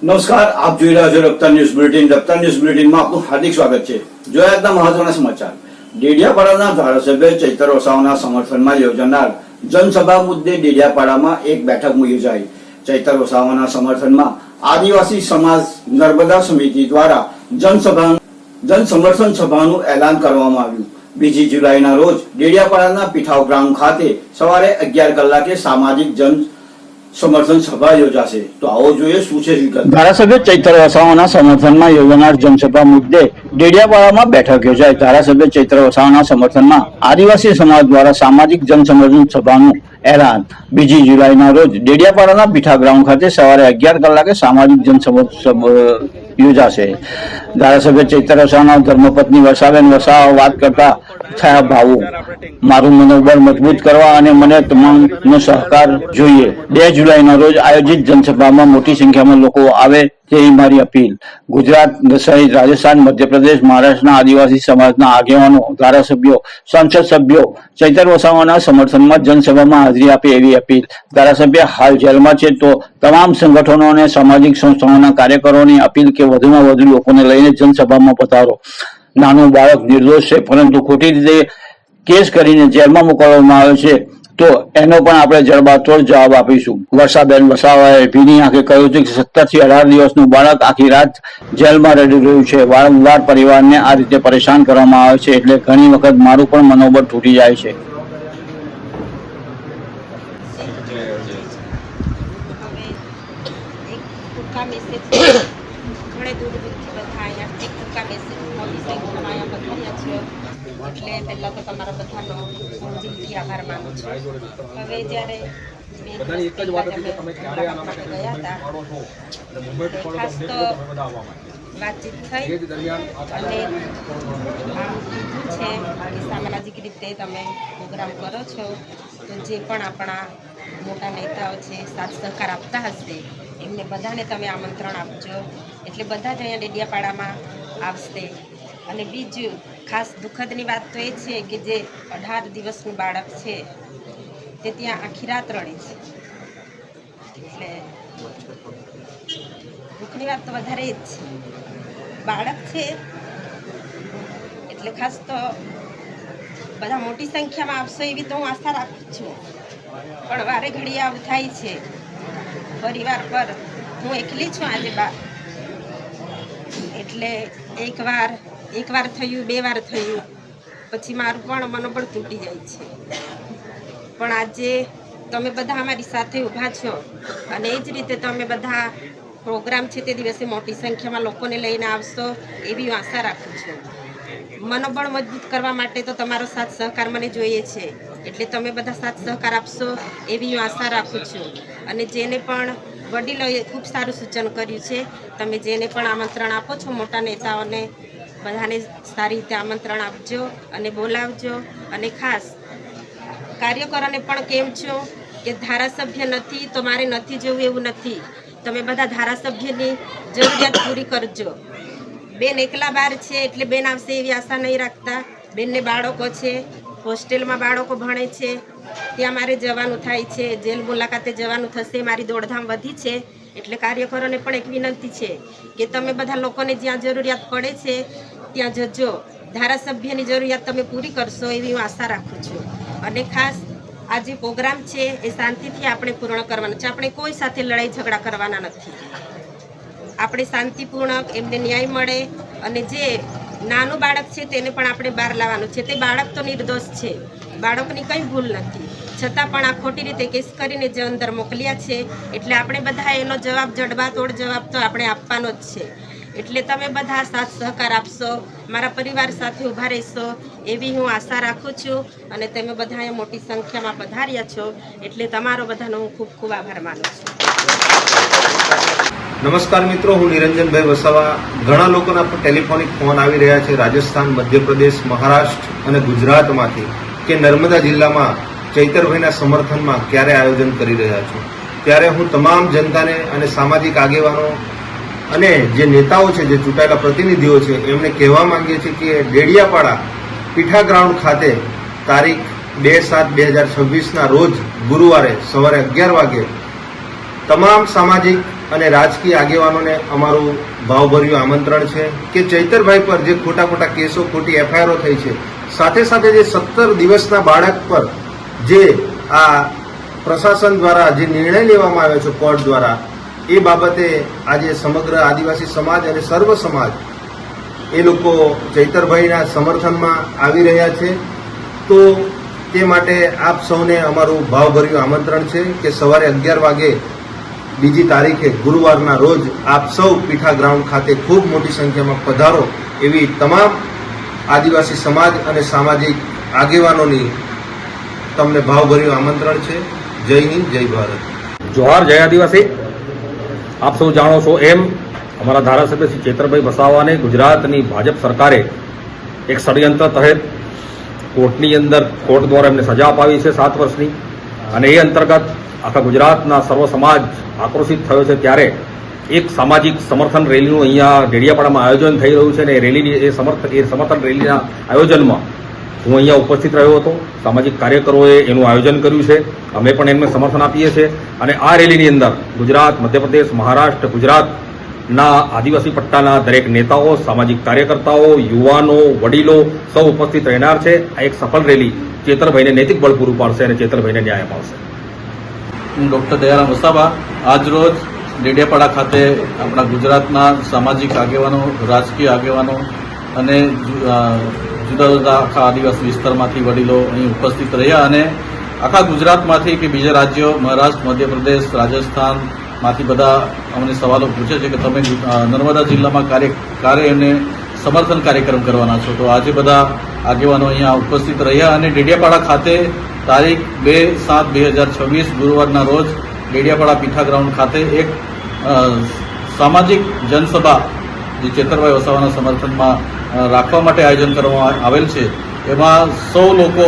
નમસ્કાર, આપ જોઈ રહ્યા છો રફતાર ન્યૂઝ બુલેટિન. રફતાર ન્યૂઝ બુલેટિનમાં આપનું હાર્દિક સ્વાગત છે. જોયા આજના મહત્વના સમાચાર. ડેડિયાપાડાના ધારાસભ્ય ચૈતર વસાવાના સમર્થનમાં યોજાનાર જનસભા મુદ્દે ડેડિયાપાડામાં એક બેઠક યોજાઈ. ચૈતર વસાવાના સમર્થનમાં આદિવાસી સમાજ નર્મદા સમિતિ દ્વારા જનસમર્થન સભાનું એલાન કરવામાં આવ્યું. 2 જુલાઈના રોજ ડેડિયાપાડાના પીઠાવ ગ્રાઉન્ડ ખાતે સવારે 11 કલાકે સામાજિક સમર્થન સભા યોજાશે. તો આવો જોઈએ શું છે વિગત. ધારાસભ્ય ચૈતર વસાવાના સમર્થનમાં યોજાનાર જનસભા મુદ્દે ડેડિયાપાડામાં બેઠક યોજાઈ. ધારાસભ્ય ચૈતર વસાવાના સમર્થનમાં આદિવાસી સમાજ દ્વારા સામાજિક જનસમર્થન સભાનું એલાન 2 જુલાઈના રોજ ડેડિયાપાડાના પીઠા ગ્રાઉન્ડ ખાતે સવારે 11 કલાકે સામાજિક જનસમર્થન સભા યોજાશે. ધારાસભ્ય ચૈતર વસાવાના ધર્મપત્ની વર્ષાબેન વસાવા વાત કરતા થયા ભાવો, મારું મનોબળ મજબૂત કરવા અને મને તમામનો સહકાર જોઈએ. 2 જુલાઈના રોજ આયોજિત જનસભામાં મોટી સંખ્યામાં લોકો આવે તેવી મારી અપીલ. ગુજરાત સહિત રાજસ્થાન, મધ્યપ્રદેશ, મહારાષ્ટ્રના આદિવાસી સમાજના આગેવાનો, ધારાસભ્યો, સંસદ સભ્યો ચૈતર વસાવાના સમર્થનમાં જનસભામાં હાજરી આપે એવી અપીલ. ધારાસભ્ય હાલ જેલમાં છે, તો તમામ સંગઠનો અને સામાજિક સંસ્થાઓના કાર્યકરોની અપીલ કે વધુમાં વધુ લોકોને લઈને જનસભામાં પધારો. નાનું બાળક નિર્દોષ છે, પરંતુ ખોટી રીતે કેસ કરીને જેલમાં મોકલવામાં આવે છે, તો એનો પણ આપણે જડબાતોડ જવાબ આપીશું. વર્ષાબેન વસાવાએ ભીની આંખે કહ્યું છે કે 17 થી 18 દિવસનું બાળક આખી રાત જેલમાં રડી રહ્યું છે. વારંવાર પરિવારને આ રીતે પરેશાન કરવામાં આવે છે, એટલે ઘણી વખત મારું પણ મનોબળ તૂટી જાય છે. એટલે પહેલા તો તમારા બધાનો દિલથી આભાર માનું છું. હવે જ્યારે ખાસ તો વાતચીત થઈ અને આમ કીધું છે કે સામાજિક રીતે તમે પ્રોગ્રામ કરો છો, તો જે પણ આપણા મોટા નેતાઓ છે, સાથ સહકાર આપતા હશે, એમને બધાને તમે આમંત્રણ આપજો. એટલે બધા જ અહીંયા ડેડિયાપાડામાં આવશે. અને બીજું ખાસ દુઃખદની વાત તો એ છે કે જે 18 દિવસનું બાળક છે તે ત્યાં આખી રાત રડે છે. એટલે દુઃખની વાત તો વધારે જ છે. બાળક છે એટલે ખાસ તો બધા મોટી સંખ્યામાં આવશો એવી તો હું આશા રાખું છું, પણ વારે ઘડીએ આવું થાય છે. પરિવાર પર હું એકલી છું આજે એટલે એક વાર થયું, 2 વાર થયું, પછી મારું પણ મનોબળ તૂટી જાય છે. પણ આજે તમે બધા અમારી સાથે ઊભા છો અને એ જ રીતે તમે બધા પ્રોગ્રામ છે તે દિવસે મોટી સંખ્યામાં લોકોને લઈને આવશો એવી હું આશા રાખું છું. મનોબળ મજબૂત કરવા માટે તો તમારો સાથ સહકાર મને જોઈએ છે, એટલે તમે બધા સાથ સહકાર આપશો એવી હું આશા રાખું છું. અને જેને પણ વડીલોએ ખૂબ સારું સૂચન કર્યું છે, તમે જેને પણ આમંત્રણ આપો છો, મોટા નેતાઓને બધાને સારી રીતે આમંત્રણ આપજો અને બોલાવજો. અને ખાસ કાર્યકરોને પણ કેમ છો કે ધારાસભ્ય નથી તો મારે નથી જવું એવું નથી. તમે બધા ધારાસભ્યની જરૂરિયાત પૂરી કરજો. બેન એકલા બહાર છે એટલે બેન આવશે એવી આશા નહીં રાખતા. બેનને બાળકો છે, હોસ્ટેલમાં બાળકો ભણે છે, ત્યાં મારે જવાનું થાય છે, જેલ મુલાકાતે જવાનું થશે, મારી દોડધામ વધી છે. એટલે કાર્યકરોને પણ એક વિનંતી છે કે તમે બધા લોકોને જ્યાં જરૂરિયાત પડે છે ત્યાં જજો. ધારાસભ્યની જરૂરિયાત તમે પૂરી કરશો એવી હું આશા રાખું છું. અને ખાસ આ જે પ્રોગ્રામ છે એ શાંતિથી આપણે પૂર્ણ કરવાનો છે. આપણે કોઈ સાથે લડાઈ ઝઘડા કરવાના નથી. આપણે શાંતિપૂર્ણક એમને ન્યાય મળે. અને જે નાનું બાળક છે તેને પણ આપણે બહાર લાવવાનું છે. તે બાળક તો નિર્દોષ છે, બાળકની કંઈ ભૂલ નથી, છતાં પણ આ ખોટી રીતે કેસ કરીને જે અંદર મોકલ્યા છે, એટલે આપણે બધા એનો જવાબ, જડબાતોડ જવાબ તો આપણે આપવાનો જ છે. એટલે તમે બધા સાથ સહકાર આપશો, મારા પરિવાર સાથે ઊભા રહેશો એવી હું આશા રાખું છું. અને તમે બધા અહીંયા મોટી સંખ્યામાં પધાર્યા છો, એટલે તમારો બધાનો હું ખૂબ ખૂબ આભાર માનું છું. નમસ્કાર મિત્રો, હું નિરંજનભાઈ વસાવા. ઘણા લોકોના ટેલિફોનિક ફોન આવી રહ્યા છે રાજસ્થાન, મધ્યપ્રદેશ, મહારાષ્ટ્ર અને ગુજરાતમાંથી કે નર્મદા જિલ્લામાં ચૈતરભાઈના સમર્થનમાં ક્યારે આયોજન કરી રહ્યા છો. ત્યારે હું તમામ જનતાને અને સામાજિક આગેવાનો અને જે નેતાઓ છે, જે ચૂંટાયેલા પ્રતિનિધિઓ છે, એમને કહેવા માંગીએ છીએ કે ડેડિયાપાડા પીઠા ગ્રાઉન્ડ ખાતે તારીખ 2/7/2026ના રોજ ગુરુવારે સવારે 11 વાગે તમામ સામાજિક અને રાજકીય આગેવાનોને અમારું ભાવભર્યું આમંત્રણ છે કે ચૈતરભાઈ પર જે ખોટા ખોટા કેસો, ખોટી એફઆઈઆરો થઈ છે, સાથે સાથે જે 17 દિવસના બાળક પર જે આ પ્રશાસન દ્વારા જે નિર્ણય લેવામાં આવ્યો છે કોર્ટ દ્વારા, એ બાબતે આજે સમગ્ર આદિવાસી સમાજ અને સર્વ સમાજ એ લોકો ચૈતરભાઈના સમર્થનમાં આવી રહ્યા છે. તો તે માટે આપ સૌને અમારું ભાવભર્યું આમંત્રણ છે કે સવારે 11 વાગે બીજી તારીખે ગુરુવારના રોજ આપ સૌ પીઠા ગ્રાઉન્ડ ખાતે ખૂબ મોટી સંખ્યામાં પધારો એવી તમામ આદિવાસી સમાજ અને સામાજિક આગેવાનોની તમને ભાવભર્યું આમંત્રણ છે. જય હિન્દ, જય ભારત. જોહાર, જય આદિવાસી. આપ સૌ જાણો છો એમ અમારા ધારાસભ્ય શ્રી ચૈતરભાઈ વસાવાને ગુજરાતની ભાજપ સરકારે એક ષડયંત્ર તહેત કોર્ટની અંદર કોર્ટ દ્વારા એમને સજા અપાવી છે 7 વર્ષની, અને એ અંતર્ગત આખા ગુજરાતના સર્વ સમાજ આક્રોશિત થયો છે. ત્યારે એક સામાજિક સમર્થન રેલીનું અહીંયા ડેડિયાપાડામાં આયોજન થઈ રહ્યું છે, અને એ સમર્થન રેલીના આયોજનમાં હું અહીંયા ઉપસ્થિત રહ્યો હતો. સામાજિક કાર્યકરોએ એનું આયોજન કર્યું છે, અમે પણ એમને સમર્થન આપીએ છીએ. અને આ રેલીની અંદર ગુજરાત, મધ્યપ્રદેશ, મહારાષ્ટ્ર, ગુજરાતના આદિવાસી પટ્ટાના દરેક નેતાઓ, સામાજિક કાર્યકર્તાઓ, યુવાનો, વડીલો સૌ ઉપસ્થિત રહેનાર છે. આ એક સફળ રેલી ચેતરભાઈને નૈતિક બળ પૂરું પાડશે અને ચેતરભાઈને ન્યાય અપાવશે. હું ડૉક્ટર દયારામ વસાવા આજરોજ ડેડિયાપાડા ખાતે આપણા ગુજરાતના સામાજિક આગેવાનો, રાજકીય આગેવાનો અને જુદા જુદા આખા આદિવાસી વિસ્તારમાંથી વડીલો અહીં ઉપસ્થિત રહ્યા, અને આખા ગુજરાતમાંથી કે બીજા રાજ્યો, મહારાષ્ટ્ર, મધ્યપ્રદેશ, રાજસ્થાનમાંથી બધા અમને સવાલો પૂછે છે કે તમે નર્મદા જિલ્લામાં કાર્ય એમને સમર્થન કાર્યક્રમ કરવાના છો. તો આજે બધા આગેવાનો અહીંયા ઉપસ્થિત રહ્યા, અને ડેડિયાપાડા ખાતે તારીખ 2/7/2026 ગુરુવારના રોજ ડેડિયાપાડા પીઠા ગ્રાઉન્ડ ખાતે એક સામાજિક જનસભા જે ચેતરભાઈ વસાવાના સમર્થનમાં રાખવા માટે આયોજન કરવામાં આવેલ છે. એમાં સૌ લોકો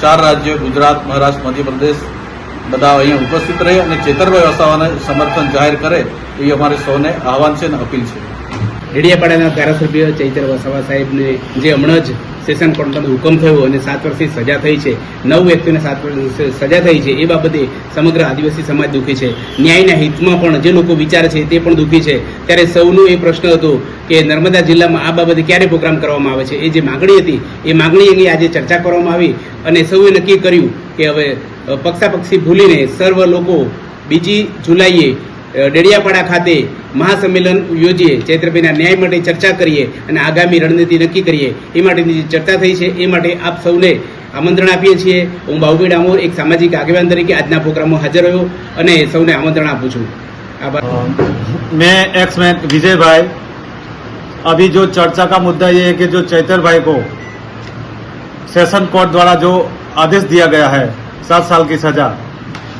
4 રાજ્યો ગુજરાત, મહારાષ્ટ્ર, મધ્યપ્રદેશ બધા અહીંયા ઉપસ્થિત રહે અને ચેતરભાઈ વસાવાને સમર્થન જાહેર કરે એ અમારે સૌને આહવાન છે અને અપીલ છે. ડેડિયાપાડાના ધારાસભ્ય ચૈતર વસાવા સાહેબને જે હમણાં જ સેશન કોર્ટમાં હુકમ થયો અને 7 વર્ષની સજા થઈ છે, 9 વ્યક્તિઓને 7 વર્ષની સજા થઈ છે, એ બાબતે સમગ્ર આદિવાસી સમાજ દુઃખી છે. ન્યાયના હિતમાં પણ જે લોકો વિચારે છે તે પણ દુઃખી છે. ત્યારે સૌનો એ પ્રશ્ન હતો કે નર્મદા જિલ્લામાં આ બાબતે ક્યારે પ્રોગ્રામ કરવામાં આવે છે. એ જે માગણી હતી એ માગણી અંગે આજે ચર્ચા કરવામાં આવી, અને સૌએ નક્કી કર્યું કે હવે પક્ષાપક્ષી ભૂલીને સર્વ લોકો 2 જુલાઈએ ડેડિયાપાડા ખાતે મહાસંમેલન યોજીએ, ચૈત્રભાઈના ન્યાય માટે ચર્ચા કરીએ અને આગામી રણનીતિ નક્કી કરીએ. એ માટેની જે ચર્ચા થઈ છે એ માટે આપ સૌને આમંત્રણ આપીએ છીએ. હું બાબુભાઈ ડામોર એક સામાજિક આગેવાન તરીકે આજના પ્રોગ્રામમાં હાજર રહ્યો અને સૌને આમંત્રણ આપું છું. આભાર. मैं एक्समैन विजय भाई, अभी जो चर्चा का मुद्दा ये है कि जो चैतर भाई को सेशन कोर्ट द्वारा जो आदेश दिया गया है 7 साल की सजा,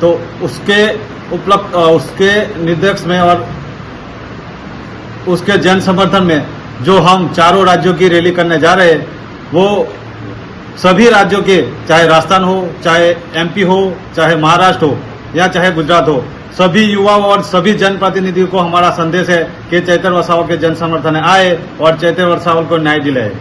तो उसके उसके निर्देश में और उसके जन समर्थन में जो हम 4 राज्यों की रैली करने जा रहे हैं, वो सभी राज्यों के, चाहे राजस्थान हो, चाहे एमपी हो, चाहे महाराष्ट्र हो या चाहे गुजरात हो, सभी युवाओं और सभी जनप्रतिनिधियों को हमारा संदेश है कि चैतर वसावा के जन समर्थन आए और चैतर वसावा को न्याय दिलाए.